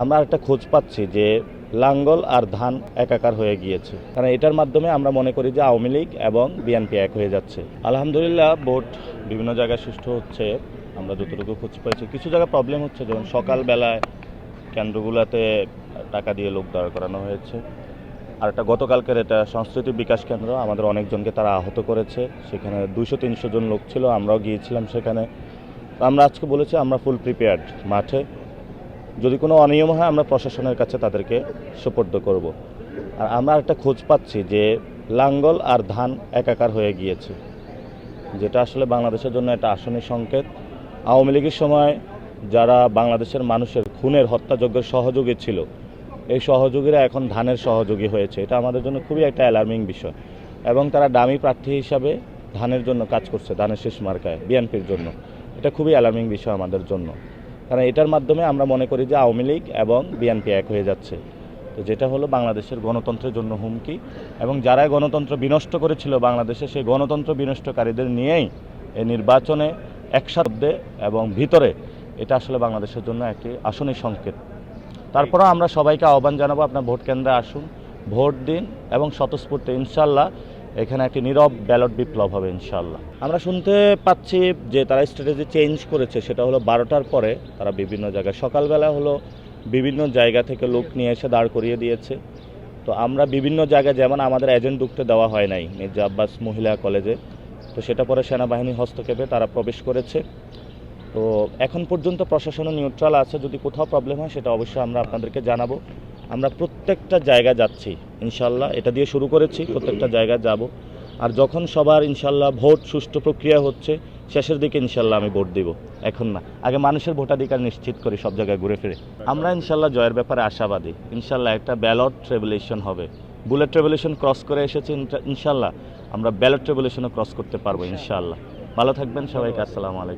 আমরা একটা খোঁজ পাচ্ছি যে লাঙ্গল আর ধান একাকার হয়ে গিয়েছে, কারণ এটার মাধ্যমে আমরা মনে করি যে আওয়ামী লীগ এবং বিএনপি এক হয়ে যাচ্ছে। আলহামদুলিল্লাহ ভোট বিভিন্ন জায়গায় সুষ্ঠু হচ্ছে, আমরা যতটুকু খোঁজ পেয়েছি। কিছু জায়গায় প্রবলেম হচ্ছে, যেমন সকালবেলায় কেন্দ্রগুলোতে টাকা দিয়ে লোক দাঁড় করানো হয়েছে। আর একটা গতকালকের এটা সংস্কৃতি বিকাশ কেন্দ্র, আমাদের অনেকজনকে তারা আহত করেছে। সেখানে 200-300 জন লোক ছিল, আমরাও গিয়েছিলাম সেখানে। আমরা আজকে বলেছি আমরা ফুল প্রিপেয়ার্ড মাঠে, যদি কোনো অনিয়ম হয় আমরা প্রশাসনের কাছে তাদেরকে সোপর্দ করব। আর আমরা একটা খোঁজ পাচ্ছি যে লাঙ্গল আর ধান একাকার হয়ে গিয়েছে, যেটা আসলে বাংলাদেশের জন্য একটা আশনীয় সংকেত। আওয়ামী লীগের সময় যারা বাংলাদেশের মানুষের খুনের হত্যাযজ্ঞের সহযোগী ছিল, এই সহযোগীরা এখন ধানের সহযোগী হয়েছে। এটা আমাদের জন্য খুবই একটা অ্যালার্মিং বিষয়। এবং তারা ডামি প্রার্থী হিসাবে ধানের জন্য কাজ করছে, ধানের শেষ মার্কায় বিএনপির জন্য। এটা খুবই অ্যালার্মিং বিষয় আমাদের জন্য, কারণ এটার মাধ্যমে আমরা মনে করি যে আওয়ামী লীগ এবং বিএনপি এক হয়ে যাচ্ছে। তো যেটা হলো বাংলাদেশের গণতন্ত্রের জন্য হুমকি, এবং যারা গণতন্ত্র বিনষ্ট করেছিল বাংলাদেশে, সেই গণতন্ত্র বিনষ্টকারীদের নিয়েই এই নির্বাচনে একসাথে এবং ভিতরে, এটা আসলে বাংলাদেশের জন্য একটি আশনীয় সংকেত। তারপরেও আমরা সবাইকে আহ্বান জানাবো, আপনার ভোট কেন্দ্রে আসুন, ভোট দিন এবং স্বতঃস্ফূর্ত ইনশাল্লাহ এখানে একটি নীরব ব্যালট বিপ্লব হবে ইনশাল্লাহ। আমরা শুনতে পাচ্ছি যে তারা স্ট্র্যাটেজি চেঞ্জ করেছে, সেটা হলো 12টার পরে তারা বিভিন্ন জায়গায়, সকালবেলা হলো বিভিন্ন জায়গা থেকে লোক নিয়ে এসে দাঁড় করিয়ে দিয়েছে। তো আমরা বিভিন্ন জায়গায়, যেমন আমাদের এজেন্ট ঢুকতে দেওয়া হয় নাই মির্জা আব্বাস মহিলা কলেজে, তো সেটা পরে সেনাবাহিনী হস্তক্ষেপে তারা প্রবেশ করেছে। তো এখন পর্যন্ত প্রশাসনও নিউট্রাল আছে, যদি কোথাও প্রবলেম হয় সেটা অবশ্যই আমরা আপনাদেরকে জানাবো। আমরা প্রত্যেকটা জায়গা যাচ্ছি ইনশাল্লাহ, এটা দিয়ে শুরু করেছি, প্রত্যেকটা জায়গায় যাব। আর যখন সবার ইনশাল্লাহ ভোট সুষ্ঠু প্রক্রিয়া হচ্ছে, শেষের দিকে ইনশাল্লাহ আমি ভোট দিব, এখন না। আগে মানুষের ভোটাধিকার নিশ্চিত করি সব জায়গায় ঘুরে ফিরে। আমরা ইনশাল্লাহ জয়ের ব্যাপারে আশাবাদী। ইনশাল্লাহ একটা ব্যালট রেভলিউশন হবে। বুলেট রেভলিউশন ক্রস করে এসেছে, ইনশাল্লাহ আমরা ব্যালট রেভলিউশনও ক্রস করতে পারবো ইনশাল্লাহ। ভালো থাকবেন সবাইকে, আসসালামু আলাইকুম।